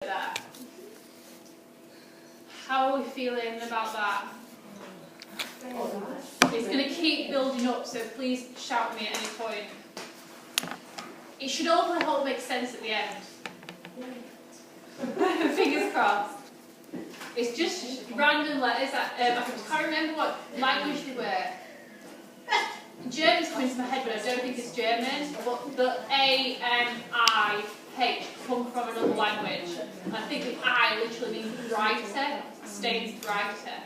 there. How are we feeling about that? It's going to keep building up, so please shout at me at any point. It should all make sense at the end. Fingers crossed. It's just random letters that I can't remember what language they were. German's coming to my head, but I don't think it's German. But the A, M, I, H come from another language. And I think the I literally means brighter, stains brighter.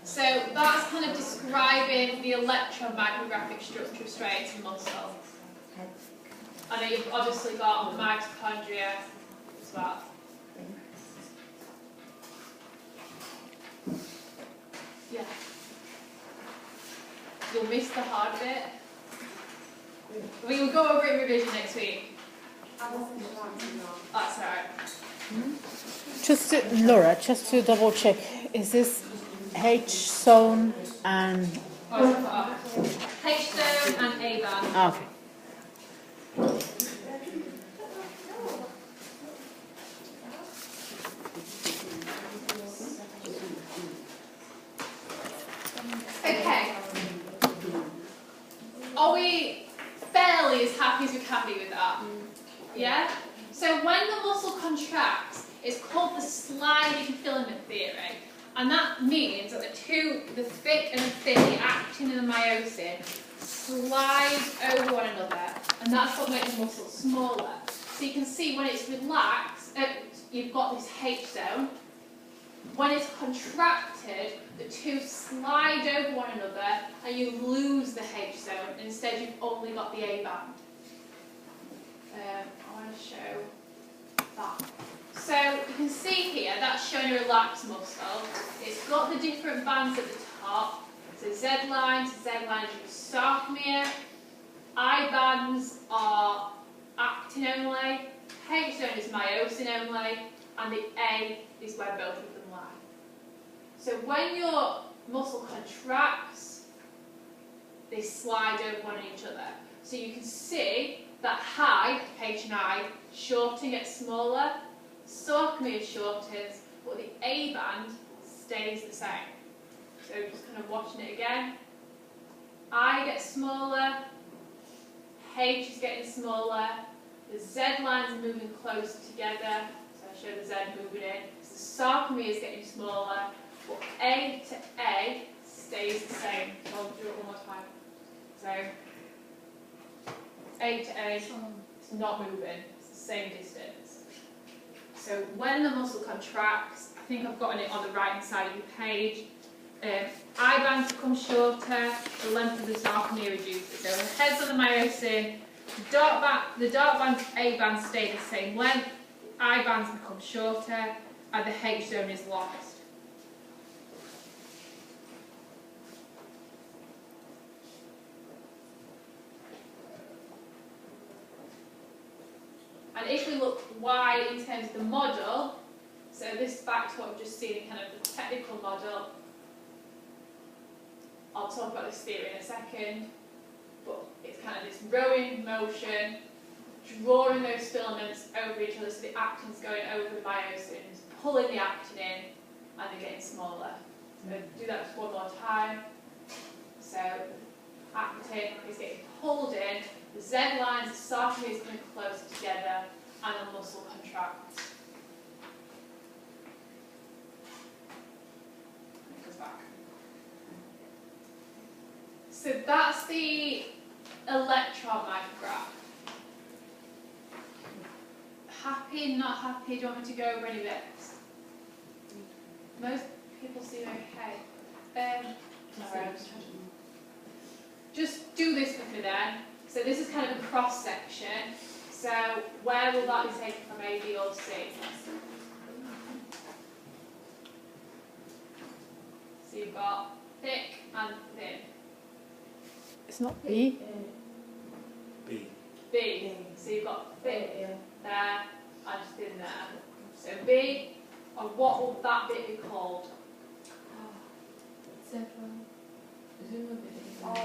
So that's kind of describing the electromyographic structure of striatum and muscle. And then you've obviously got mitochondria as well. Yeah. You'll miss the hard bit. We will go over it in revision next week. That's alright. Just to, Laura, just to double check, is this H zone and H zone and A band. okay. Okay. Are we fairly as happy as we can be with that? Yeah? So when the muscle contracts, it's called the sliding filament theory. And that means that the thick and the thin, the actin and the myosin, slide over one another. And that's what makes the muscle smaller. So you can see when it's relaxed, you've got this H zone. When it's contracted, the two slide over one another and you lose the H zone. Instead, you've only got the A band. I want to show that. So you can see here, that's showing a relaxed muscle. It's got the different bands at the top. So Z line is your sarcomere. I bands are actin only. H zone is myosin only. And the A is where both of them lie. So when your muscle contracts, they slide over one another. So you can see that high, H and I, shorten gets smaller, sarcomere shortens, but the A band stays the same. So just kind of watching it again. I gets smaller, H is getting smaller, the Z lines are moving closer together. So I show the Z moving in. So the sarcomere is getting smaller, but A to A stays the same. So I'll do it one more time. So A to A, it's not moving, it's the same distance. So when the muscle contracts, I think I've gotten it on the right hand side of your page, I bands become shorter, the length of the sarcomere reduces. So the heads of the myosin, the dark band A bands stay the same length, I bands become shorter, and the H zone is lost. And if we look why in terms of the model, so this is back to what we've just seen in kind of the technical model. I'll talk about this theory in a second, but it's kind of this rowing motion, drawing those filaments over each other, so the actin's going over the myosins, pulling the actin in, and they're getting smaller. So do that just one more time. So actin is getting pulled in, the Z lines, the sarcomere is coming closer together, and the muscle contracts. And it goes back. So that's the electron micrograph. Happy, not happy? Do you want me to go over any bits? Most people seem okay. Sorry, I'm just trying to... Just do this with me then. So this is kind of a cross section. So where will that be taken from A, B or C? So you've got thick and thin. It's not B. B. B. So you've got thick there and thin there. So B, and what will that bit be called?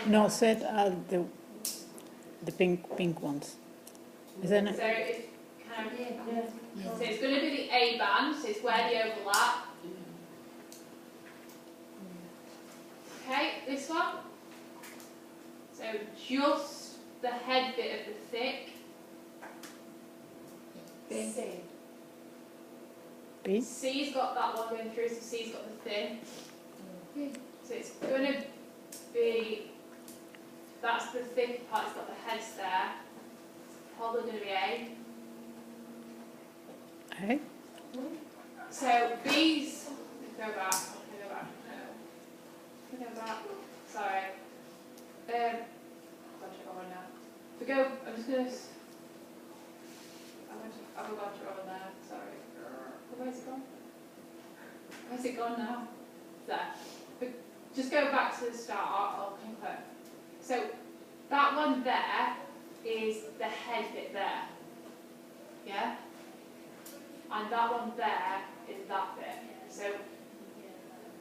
No, said the pink ones. Isn't it? So it's kind of, so it's going to be the A band, so it's where they overlap. Okay, this one. So just the head bit of the thick. C. B. C's got that one going through, so C's got the thin. So it's going to be, that's the thick part, it's got the heads there. It's probably going to be A. A. So B's, go back, go back, sorry. I've got one now. So go, I'm just going to, I've got it on there, sorry. Where's it gone? Where's it gone now? There. But just go back to the start, I'll conclude. So that one there is the head bit there. Yeah? And that one there is that bit. So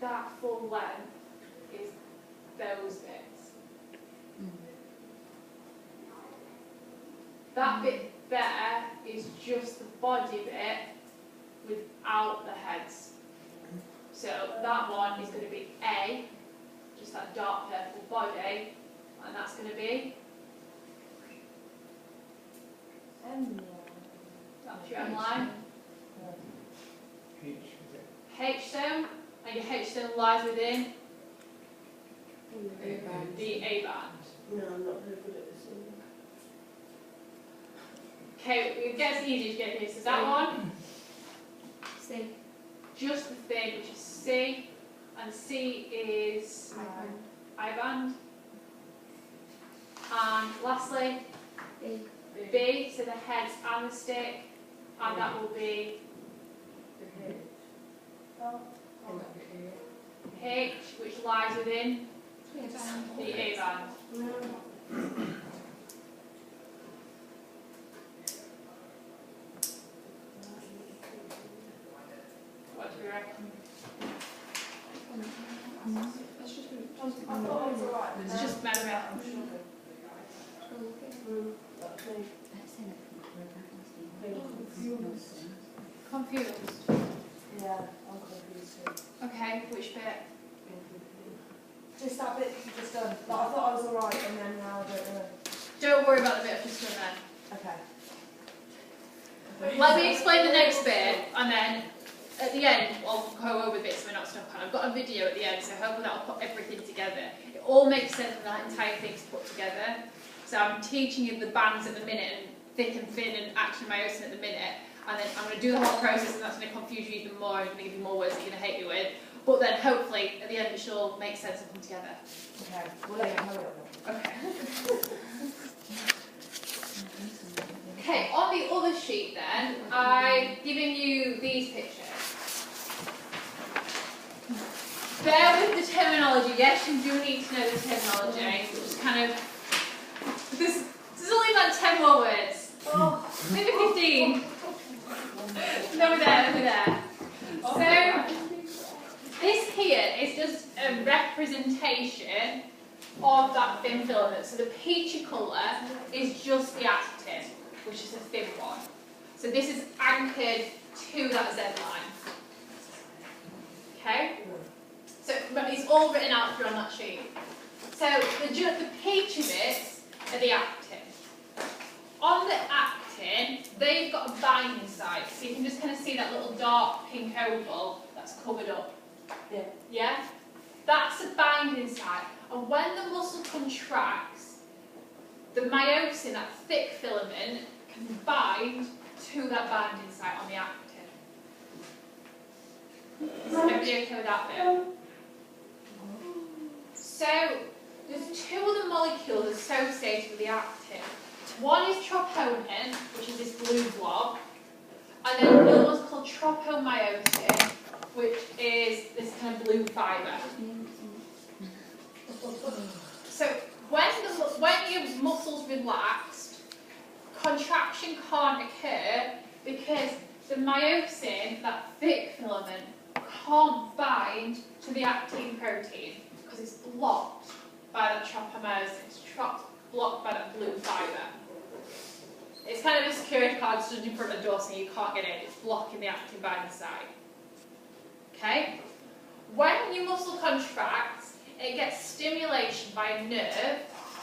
that full length is those bits. That bit there is just the body bit without the heads. So that one is going to be A, just that dark purple body, and that's going to be that's your M line. H, is it? H stone, and your H stone lies within the A band. No, I'm not very good at this one. Okay, it gets easier to get here. So that one, C. just the thing, which is C, and C is I band. And lastly, B. B, so the heads and the stick, and that will be H, which lies within the A band. What do you reckon? It's just memory. Confused. Yeah, I'm confused too. Okay, which bit? Just that bit you just done. Like, I thought I was alright and then now I don't know. Don't worry about the bit I've just done then. Okay. Let me explain the next bit, and then at the end I'll go over bits we're not stuck on. I've got a video at the end, so hopefully that'll put everything together. It all makes sense when that entire thing's put together. So I'm teaching you the bands at the minute, and thick and thin and action myosin at the minute, and then I'm going to do the whole process, and that's going to confuse you even more, and going to give you more words that you're going to hate me with. But then hopefully at the end it should all make sense and come together. Okay. Well, let me hurry up. Okay. Okay, on the other sheet then, I've given you these pictures. Bear with the terminology. Yes, you do need to know the terminology, which is kind of, there's only about 10 more words. Oh, maybe 15. No, we're there. So, this here is just a representation of that thin filament. So the peachy colour is just the actin, which is a thin one. So this is anchored to that Z line. Okay? So it's all written out for you on that sheet. So the peachy bits are the actin. On the actin, they've got a binding site. So you can just kind of see that little dark pink oval that's covered up. Yeah. Yeah? That's a binding site. And when the muscle contracts, the myosin, that thick filament, can bind to that binding site on the actin. Is everybody okay with that bit? So, there's two other molecules associated with the actin. One is troponin, which is this blue blob, and then the other one's called tropomyosin, which is this kind of blue fibre. So when your muscles relaxed, contraction can't occur because the myosin, that thick filament, can't bind to the actin protein because it's blocked by that tropomyosin. It's blocked by that blue fibre. It's kind of a security card stood in front of the door so you can't get in. It's blocking the actin binding site. Okay? When your muscle contracts, it gets stimulation by a nerve.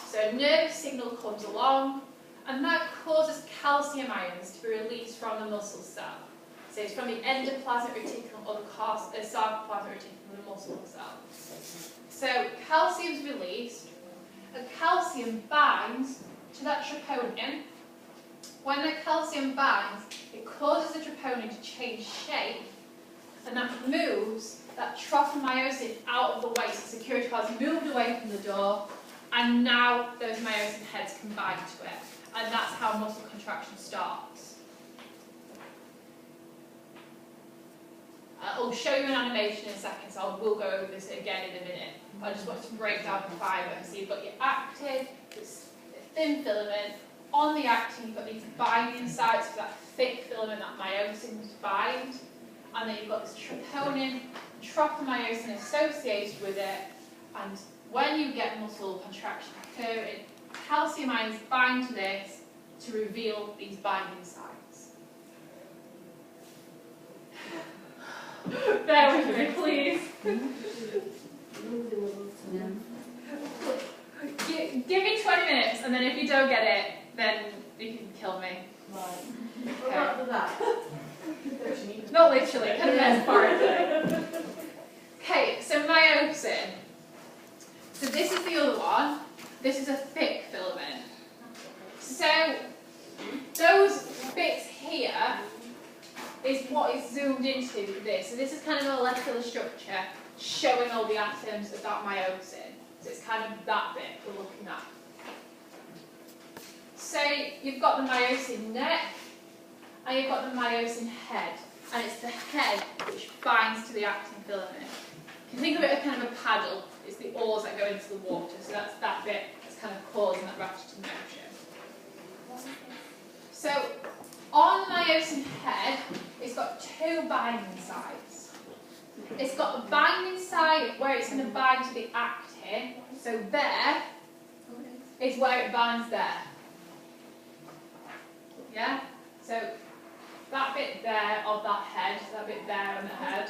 So a nerve signal comes along, and that causes calcium ions to be released from the muscle cell. So it's from the endoplasmic reticulum or the sarcoplasmic reticulum of the muscle cell. So calcium is released, and calcium binds to that troponin. When the calcium binds, it causes the troponin to change shape, and that moves that tropomyosin out of the way. So security card's moved away from the door, and now those myosin heads can bind to it. And that's how muscle contraction starts. I'll show you an animation in a second, so I will go over this again in a minute. I just want to break down the fibre. So you've got your actin, this thin filament. On the actin, you've got these binding sites for that thick filament, that myosin to bind. And then you've got this troponin, tropomyosin associated with it. And when you get muscle contraction occurring, calcium ions bind to this to reveal these binding sites. Bear with me, please. Give me 20 minutes, and then if you don't get it, then you can kill me. Okay. Not literally, kind of metaphorically. Okay, so myosin. So this is the other one. This is a thick filament. So those bits here is what is zoomed into for this. So this is kind of a molecular structure showing all the atoms of that myosin. So it's kind of that bit we're looking at. So you've got the myosin neck and you've got the myosin head. And it's the head which binds to the actin filament. You can think of it as kind of a paddle. It's the oars that go into the water. So that's that bit that's kind of causing that ratcheting motion. So on myosin head, it's got two binding sites. It's got a binding site where it's going to bind to the actin. So there is where it binds there. Yeah? So that bit there of that head, that bit there on the head,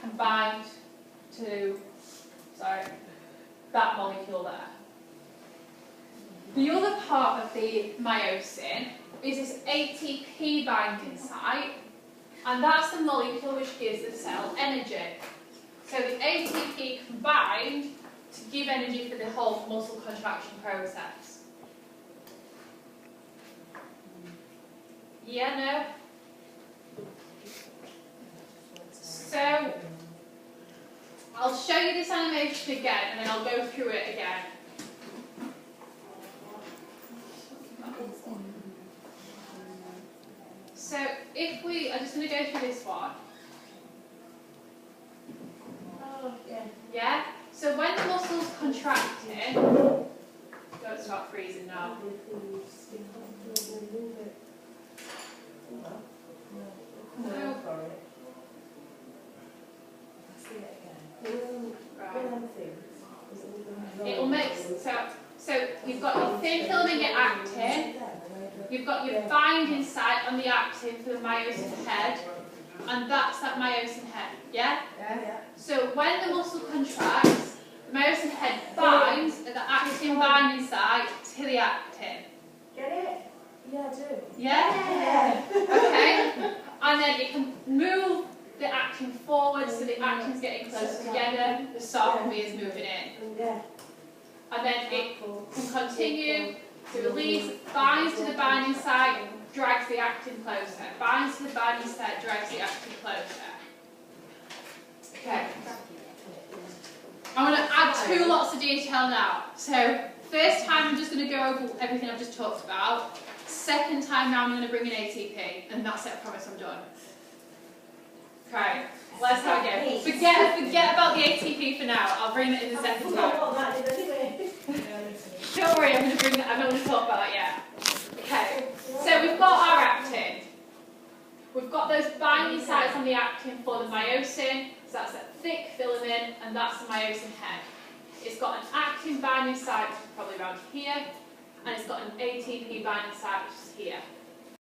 can bind to, that molecule there. The other part of the myosin is this ATP binding site, and that's the molecule which gives the cell energy. So the ATP can bind to give energy for the whole muscle contraction process. Yeah, no? So, I'll show you this animation again, and then I'll go through it again. So, I'm just going to go through this one. Oh, yeah. Yeah? So when the muscle's contracting, don't start freezing now. No. It'll make so you've got your thin filament, your actin, you've got your binding site on the actin for the myosin head, and that's that myosin head, yeah? Yeah. So when the muscle contracts, the myosin head binds at the actin binding site to the actin. Get it? Yeah, I do. Yeah? Okay. And then it can move the actin forward so the actin's getting closer together, the sarcomere is moving in. Yeah. And then it can continue to release, binds to the binding site, drags the actin closer. Binds to the binding site, drags the actin closer. Okay. I'm going to add two lots of detail now. So, first time I'm just going to go over everything I've just talked about. Second time now I'm going to bring in ATP, and that's it, I promise I'm done. Okay, let's have a go. Forget about the ATP for now. I'll bring it in the second time. Don't worry, I'm going to talk about that yet. Okay, so we've got our actin. We've got those binding sites on the actin for the myosin. So that's that thick filament, and that's the myosin head. It's got an actin binding site, which is probably around here, and it's got an ATP binding site which is here.